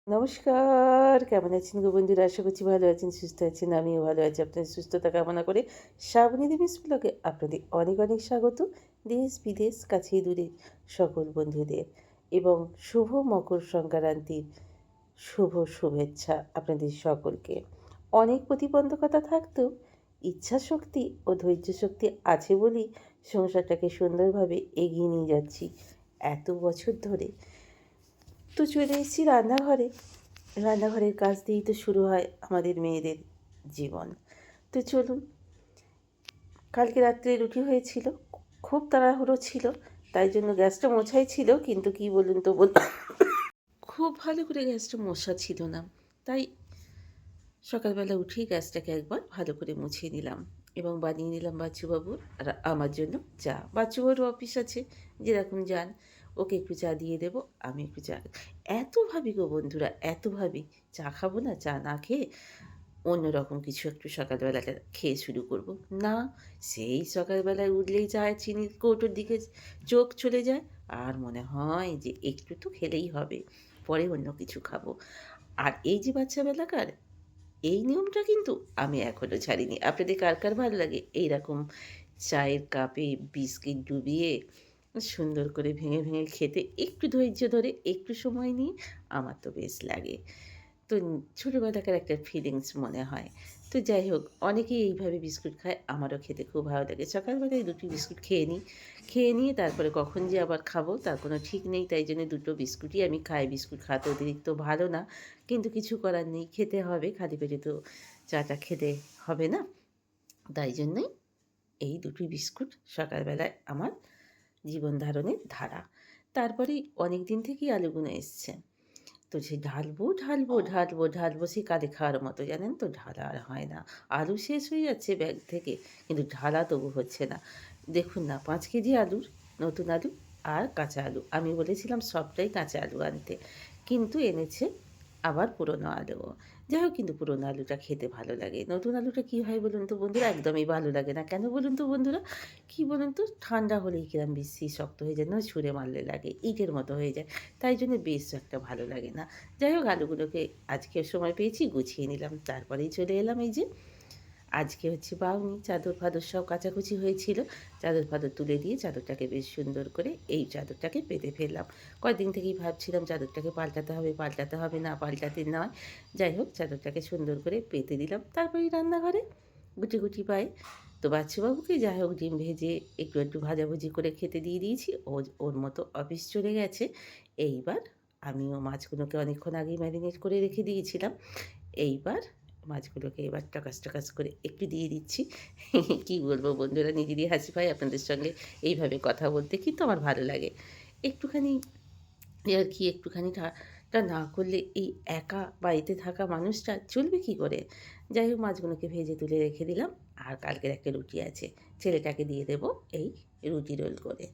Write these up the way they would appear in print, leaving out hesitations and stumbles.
নমস্কার, কেমন আছেন গো বন্ধুরা? আশা করছি ভালো আছেন, সুস্থ আছেন। আমিও ভালো আছি। আপনাদের সুস্থতা কামনা করে শ্রাবণী দেবীস ব্লগে আপনাদের অনেক, অনেক স্বাগত। দেশ, বিদেশ, কাছে দূরে সকল বন্ধুদের এবং শুভ মকর সংক্রান্তির শুভ শুভেচ্ছা আপনাদের সকলকে। অনেক প্রতিবন্ধকতা থাকতেও ইচ্ছাশক্তি ও ধৈর্য শক্তি আছে বলেই সংসারটাকে সুন্দরভাবে এগিয়ে নিয়ে যাচ্ছি এত বছর ধরে। তো চলে এসেছি রান্নাঘরে। রান্নাঘরের কাজ দিয়েই তো শুরু হয় আমাদের মেয়েদের জীবন। তো চলুন, কালকে রাত্রে রুটি হয়েছিল, খুব তাড়াহুড়ো ছিল, তাই জন্য গ্যাসটা মোছাই ছিল, কিন্তু কি বলুন তো খুব ভালো করে গ্যাসটা মোছা ছিল না। তাই সকালবেলা উঠেই গ্যাসটাকে একবার ভালো করে মুছিয়ে নিলাম এবং বানিয়ে নিলাম বাচ্চুবাবুর আর আমার জন্য চা। বাচ্চুবাবুর অফিস আছে, যেরকম যান, ওকে একটু চা দিয়ে দেবো, আমি একটু চা। এত ভাবি গো বন্ধুরা, এত ভাবি চা খাবো না, চা না খেয়ে অন্যরকম কিছু একটু সকালবেলাটা খেয়ে শুরু করব। না, সেই সকালবেলায় উঠলেই চায়ের চিনির কৌটোর দিকে চোখ চলে যায়, আর মনে হয় যে একটু তো খেলেই হবে, পরে অন্য কিছু খাবো। আর এই যে বাচ্চাবেলাকার এই নিয়মটা কিন্তু আমি এখনও ছাড়িনি। আপনাদের কার, কার ভালো লাগে এইরকম চায়ের কাপে বিস্কিট ডুবিয়ে সুন্দর করে ভেঙে, ভেঙে খেতে একটু ধৈর্য ধরে, একটু সময় নিয়ে? আমার তো বেশ লাগে। তো ছোটোবেলাকার একটা ফিলিংস মনে হয়। তো যাই হোক, অনেকেই এইভাবে বিস্কুট খায়, আমারও খেতে খুব ভালো লাগে। সকালবেলায় ২ টি বিস্কুট খেয়ে নিই। খেয়ে নিয়ে তারপরে কখন যে আবার খাবো তার কোনো ঠিক নেই। তাই জন্য ২ টো বিস্কুটই আমি খাই। বিস্কুট খাওয়া তো অতিরিক্ত ভালো না। কিন্তু কিছু করার নেই, খেতে হবে। খালি পেটে তো চাটা খেতে হবে না। তাই জন্যই এই ২ টি বিস্কুট সকালবেলায় আমার জীবন ধারণের ধারা। তারপরেই অনেকদিন থেকেই আলুগুলো এসছে। তো সেই ঢালবো, ঢালবো, ঢালবো, ঢালবো, সেই কাঁধে খাওয়ার মতো, জানেন তো? ঢালা আর হয় না। আলু শেষ হয়ে যাচ্ছে ব্যাগ থেকে, কিন্তু ঢালা তবু হচ্ছে না। দেখুন না, ৫ কেজি আলুর, নতুন আলু আর কাঁচা আলু। আমি বলেছিলাম সবটাই কাঁচা আলু আনতে, কিন্তু এনেছে আবার পুরনো আলুও। যাই হোক, কিন্তু পুরনো আলুটা খেতে ভালো লাগে। নতুন আলুটা কী হয় বলুন তো বন্ধুরা? একদমই ভালো লাগে না। কেন বলুন তো বন্ধুরা? কী বলুন তো? ঠান্ডা হলেই কিরম বিশ্রী শক্ত হয়ে যায়, নয় ছুঁড়ে মারলে লাগে, ইটের মতো হয়ে যায়। তাই জন্য বেশ একটা ভালো লাগে না। যাই হোক, আলুগুলোকে আজকে সময় পেয়েছি গুছিয়ে নিলাম। তারপরেই চলে এলাম এই যে, আজকে হচ্ছে বাউনি, চাদর-ফাদর সব কাচাকুচি হয়েছিল। চাদর-ফাদর তুলে দিয়ে চাদরটাকে বেশ সুন্দর করে এই চাদরটাকে পেতে ফেললাম। কয়েকদিন থেকেই ভাবছিলাম চাদরটাকে পাল্টাতে হবে, পাল্টাতে হবে, না পাল্টাতে নয়। যাই হোক, চাদরটাকে সুন্দর করে পেতে দিলাম। তারপরেই রান্নাঘরে গুটি, গুটি পায়ে তো বাচ্চুবাবুকে যাই হোক ডিম ভেজে একটু, একটু ভাজাভুজি করে খেতে দিয়ে দিয়েছি। ও ওর মতো অফিস চলে গেছে। এইবার আমিও মাছগুলোকে অনেকক্ষণ আগেই ম্যারিনেট করে রেখে দিয়েছিলাম। এইবার মাছগুলোকে এবার টকাস, টকাস করে একটু দিয়ে দিচ্ছি। কি বলবো বন্ধুরা, নিজেরই হাসি পায় আপনাদের সঙ্গে এইভাবে কথা বলতে, কিন্তু আমার ভালো লাগে। একটুখানি ইয়ার্কি, একটুখানি টা না করলে এই একা বাড়িতে থাকা মানুষটা চলবে কী করে? যাই হোক, মাছগুলোকে ভেজে তুলে রেখে দিলাম। আর কালকের একটা রুটি আছে, ছেলেটাকে দিয়ে দেবো এই রুটি রোল করে।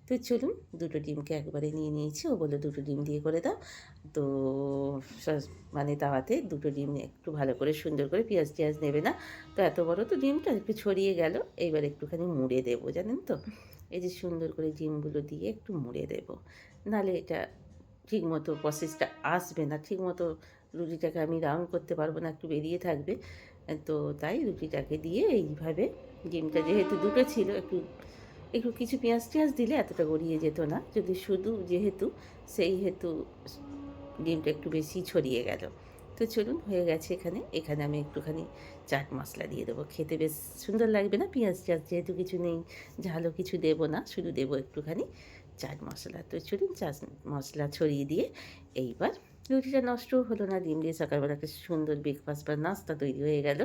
তো চলুন, ২ টো ডিমকে একবারে নিয়ে নিয়েছি। ও বলল ২ টো ডিম দিয়ে করে দাও। তো সস মানে তাওয়াতে ২ টো ডিম একটু ভালো করে সুন্দর করে, পেঁয়াজ-টেয়াজ নেবে না। তো এত বড় তো ডিমটা একটু ছড়িয়ে গেল। এইবার একটুখানি মুড়ে দেবো, জানেন তো? এই যে সুন্দর করে ডিমগুলো দিয়ে একটু মুড়ে দেবো। নাহলে এটা ঠিকমতো প্রসেসটা আসবে না। ঠিকমতো রুটিটাকে আমি রাউন্ড করতে পারব না, একটু বেরিয়ে থাকবে। তো তাই রুটিটাকে দিয়ে এইভাবে, ডিমটা যেহেতু ২ টো ছিল, একটু একটু কিছু পেঁয়াজ-টেয়াজ দিলে এতটা গড়িয়ে যেত না। যদি শুধু যেহেতু, সেই হেতু ডিমটা একটু বেশি ছড়িয়ে গেল। তো চলুন, হয়ে গেছে এখানে। এখানে আমি একটুখানি চাট মশলা দিয়ে দেবো। খেতে বেশ সুন্দর লাগবে না? পেঁয়াজ-টেয়াজ যেহেতু কিছু নেই, ঝালও কিছু দেব না, শুধু দেবো একটুখানি চাট মশলা। তো চলুন, চাট মশলা ছড়িয়ে দিয়ে এইবার রুটিটা নষ্টও হলো না। ডিম দিয়ে সকালবেলা একটা সুন্দর ব্রেকফাস্ট বা নাস্তা তৈরি হয়ে গেল।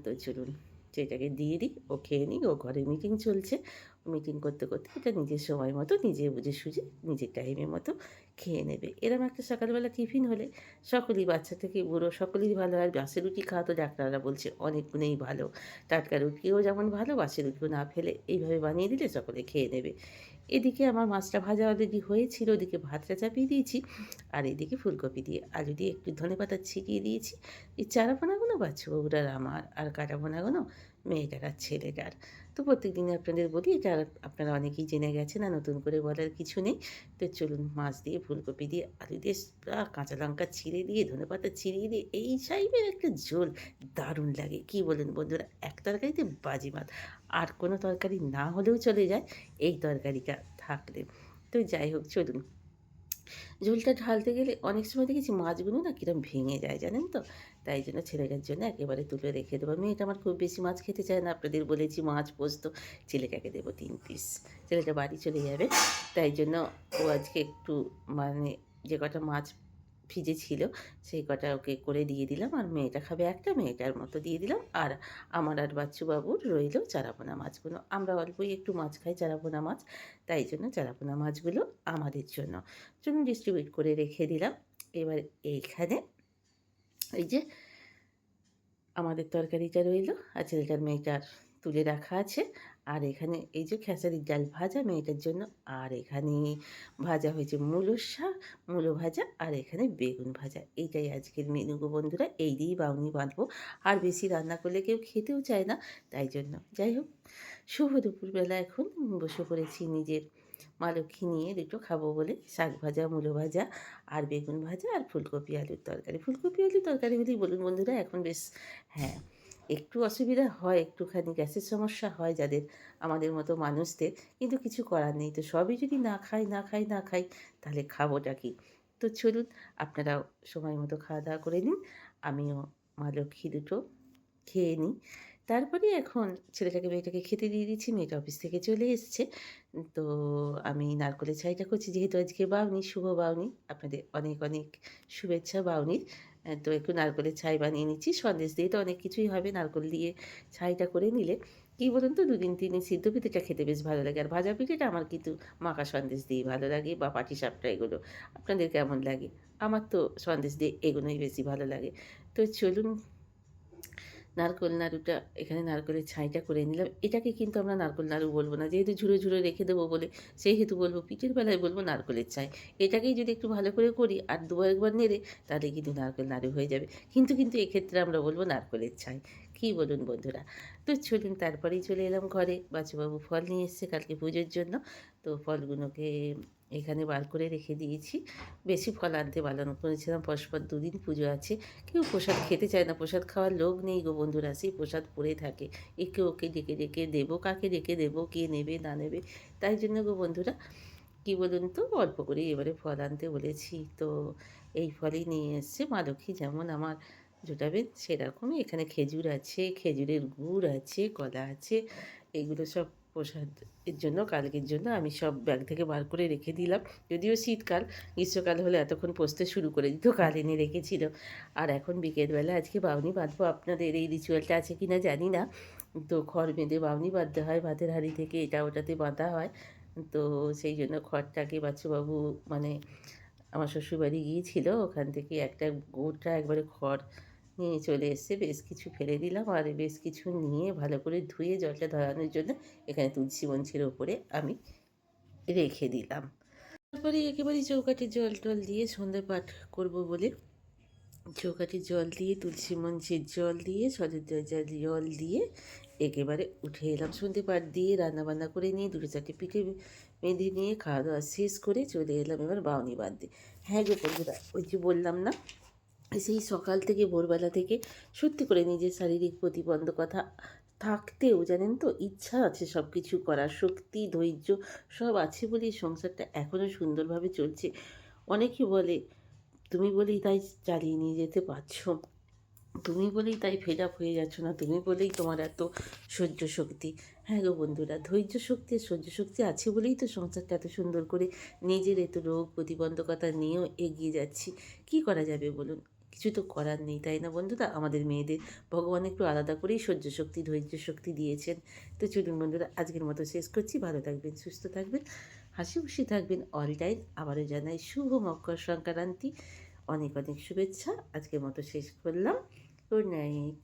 তো চলুন, সেটাকে দিয়ে দিই, ও খেয়ে নিক। ও ঘরে মিটিং চলছে। মিটিং করতে, করতে এটা নিজের সময় মতো, নিজে বুঝে সুঝে, নিজের টাইমের মতো খেয়ে নেবে। এরম একটা সকালবেলা টিফিন হলে সকলেই, বাচ্চা থেকে বুড়ো, সকলেরই ভালো হয়। বাসি রুটি খাওয়া তো ডাক্তাররা বলছে অনেক গুণেই ভালো। টাটকা রুটিও যেমন ভালো, বাসি রুটিও না ফেলে এইভাবে বানিয়ে দিলে সকলে খেয়ে নেবে। এদিকে আমার মাছটা ভাজা অলরেডি হয়েছিল, ওদিকে ভাতটা চাপিয়ে দিয়েছি। আর এদিকে ফুলকপি দিয়ে, আলু দিয়ে একটু ধনেপাতা ছিটিয়ে দিয়েছি। এই চারাপোনাগুলো বাচ্চাবাবুর আর আমার, আর কাটাপোনাগুলো মেয়েটার আর ছেলেটার। তো প্রত্যেকদিনই আপনাদের বলি, এটা আপনারা অনেকেই জেনে গেছেন, আর নতুন করে বলার কিছু নেই। তো চলুন, মাছ দিয়ে ফুলকপি দিয়ে আলু দিয়ে কাঁচা লঙ্কা ছিঁড়ে দিয়ে ধনেপাতা ছিঁড়িয়ে দিয়ে এই টাইপের একটা ঝোল দারুণ লাগে। কী বলেন বন্ধুরা? এক তরকারিতে বাজিমাত। আর কোনো তরকারি না হলেও চলে যায় এই তরকারিটা থাকলে। তো যাই হোক চলুন। ঝোলটা ঢালতে গেলে অনেক সময় দেখেছি মাছগুলো না কিরম ভেঙে যায় জানেন তো? তাই জন্য ছেলেটার জন্য একেবারে তুলে রেখে দেবো। মেয়েটা আমার খুব বেশি মাছ খেতে চায় না। আপনাদের বলেছি মাছ পোস্ত ছেলেটাকে দেবো ৩ পিস। ছেলেটা বাড়ি চলে যাবে। তাই জন্য ও আজকে একটু মানে যে কটা মাছ ভিজে ছিল সেই কটা ওকে করে দিয়ে দিলাম। আর মেয়েটা খাবে একটা, মেয়েটার মতো দিয়ে দিলাম। আর আমার আর বাচ্চু বাবুর রইল চারাপোনা মাছগুলো। আমরা অল্পই একটু মাছ খাই চারাপোনা মাছ। তাই জন্য চারাপোনা মাছগুলো আমাদের জন্য। চলুন ডিস্ট্রিবিউট করে রেখে দিলাম। এবার এইখানে এই যে আমাদের তরকারিটা রইল আর ছেলেটার মেয়েটার তুলে রাখা আছে। আর এখানে এই যে খেসারির ডাল ভাজা মেয়েটার জন্য। আর এখানে ভাজা হয়েছে মূলো শাক, মূলো ভাজা আর এখানে বেগুন ভাজা। এইটাই আজকের মেনু গো বন্ধুরা। এই দিয়েই বাউনি বাঁধবো। আর বেশি রান্না করলে কেউ খেতেও চায় না। তাই জন্য যাই হোক শুভ দুপুরবেলা এখন বসে পড়েছি নিজের মা লক্ষ্মী নিয়ে দুটো খাবো বলে। শাক ভাজা, মূলো ভাজা আর বেগুন ভাজা আর ফুলকপি আলুর তরকারি। ফুলকপি আলুর তরকারি হলেই বলুন বন্ধুরা এখন বেশ হ্যাঁ, একটু অসুবিধা হয়, একটুখানি গ্যাসের সমস্যা হয় যাদের আমাদের মতো মানুষদের। কিন্তু কিছু করার নেই। তো সবই যদি না খাই, না খাই, না খাই তাহলে খাবোটা কী? তো চলুন আপনারাও সময় মতো খাওয়া-দাওয়া করে নিন। আমিও মা লক্ষ্মী দুটো খেয়ে নিই। তারপরে এখন ছেলেটাকে মেয়েটাকে খেতে দিয়ে দিচ্ছি। মেয়েটা অফিস থেকে চলে এসছে। তো আমি নারকোলের ছাইটা করছি যেহেতু আজকে বাউনি, শুভ বাউনি। আপনাদের অনেক, অনেক শুভেচ্ছা বাউনির। তো একটু নারকোলের ছাই বানিয়ে নিচ্ছি। সন্দেশ দিয়ে তো অনেক কিছুই হবে। নারকোল দিয়ে ছাইটা করে নিলে কী বলুন তো ২ দিন ৩ দিন সিদ্ধ পিঠেটা খেতে বেশ ভালো লাগে। আর ভাজা পিঠেটা আমার কিন্তু মাখা সন্দেশ দিয়েই ভালো লাগে বা পাটিসাপটা এগুলো। আপনাদের কেমন লাগে? আমার তো সন্দেশ দিয়ে এগোনোই বেশি ভালো লাগে। তো চলুন নারকোল নাড়ুটা এখানে নারকোলের ছাইটা করে নিলাম। এটাকে কিন্তু আমরা নারকোল নাড়ু বলব না। যেহেতু ঝুরো, ঝুরো রেখে দেবো বলে সেহেতু বলব পিঠের বেলায় বলব নারকোলের ছাই। এটাকেই যদি একটু ভালো করে করি আর ২ একবার নেড়ে তাহলে কিন্তু নারকেল নাড়ু হয়ে যাবে। কিন্তু এক্ষেত্রে আমরা বলব নারকোলের ছাই। কী বলুন বন্ধুরা? তো চলুন তারপরেই চলে এলাম ঘরে। বাচ্চুবাবু ফল নিয়ে এসছে কালকে পুজোর জন্য। তো ফলগুলোকে এখানে বার করে রেখে দিয়েছি। বেশি ফল আনতে বারণ করেছিলাম পরস্পর ২ দিন পুজো আছে। কেউ প্রসাদ খেতে চায় না। প্রসাদ খাওয়ার লোক নেই গো বন্ধুরা। সেই প্রসাদ পড়ে থাকে। একে ওকে ডেকে, ডেকে দেবো, কাকে ডেকে দেবো, কে নেবে না নেবে। তাই জন্য গো বন্ধুরা কী বলুন তো অল্প করেই এবারে ফল আনতে বলেছি। তো এই ফলই নিয়ে এসছে। মা লক্ষ্মী যেমন আমার জোটাবেন সেরকমই এখানে খেজুর আছে, খেজুরের গুড় আছে, কলা আছে। এইগুলো সব প্রসাদের জন্য কালকের জন্য আমি সব ব্যাগ থেকে বার করে রেখে দিলাম। যদিও শীতকাল, গ্রীষ্মকাল হলে এতক্ষণ পচতে শুরু করে দিত। কাল এনে রেখেছিল। আর এখন বিকেলবেলা আজকে বাউনি বাঁধবো। আপনাদের এই রিচুয়ালটা আছে কি না জানি না। তো খড় বেঁধে বাউনি বাঁধতে হয়। ভাতের হাঁড়ি থেকে এটা ওটাতে বাঁধা হয়। তো সেই জন্য খড়টাকে বাচ্চুবাবু মানে আমার শ্বশুরবাড়ি গিয়েছিল। ওখান থেকে একটা গোটা একবারে খড় নিয়ে চলে এসছে। বেশ কিছু ফেলে দিলাম আর বেশ কিছু নিয়ে ভালো করে ধুয়ে জলটা ঝরানোর জন্য এখানে তুলসী মঞ্চের ওপরে আমি রেখে দিলাম। তারপরে একেবারেই চৌকাঠে জল টল দিয়ে সন্ধ্যা পাঠ করব বলে চৌকাঠে জল দিয়ে তুলসী মঞ্চের জল দিয়ে সজের দরজার জল দিয়ে একেবারে উঠে এলাম। সন্ধে পাঠ দিয়ে রান্নাবান্না করে নিয়ে ২-৪টে পিঠে বেঁধে নিয়ে খাওয়া দাওয়া শেষ করে চলে এলাম এবার বাউনি বাঁধতে। হ্যাঁ গো বন্ধুরা ওই যে বললাম না সেই সকাল থেকে ভোরবেলা থেকে সত্যি করে নিজের শারীরিক প্রতিবন্ধকতা থাকতেও জানেন তো ইচ্ছা আছে সব কিছু করার, শক্তি ধৈর্য সব আছে বলেই সংসারটা এখনও সুন্দরভাবে চলছে। অনেকে বলে তুমি বলেই তাই চালিয়ে নিয়ে যেতে পারছো, তুমি বলেই তাই ফেড আপ হয়ে যাচ্ছ না, তুমি বলেই তোমার এত সহ্য শক্তি। হ্যাঁ গো বন্ধুরা ধৈর্য শক্তি আর সহ্য শক্তি আছে বলেই তো সংসারটা এত সুন্দর করে নিজের এত রোগ প্রতিবন্ধকতা নিয়েও এগিয়ে যাচ্ছি। কী করা যাবে বলুন? কিছু তো করার নেই তাই না বন্ধুরা? আমাদের মেয়েদের ভগবান একটু আলাদা করেই সহ্য শক্তি ধৈর্য শক্তি দিয়েছেন। তো চলুন বন্ধুরা আজকের মতো শেষ করছি। ভালো থাকবেন, সুস্থ থাকবেন, হাসি খুশি থাকবেন অল টাইম। আবারও জানাই শুভ মকর সংক্রান্তি। অনেক অনেক শুভেচ্ছা। আজকের মতো শেষ করলাম। Good night.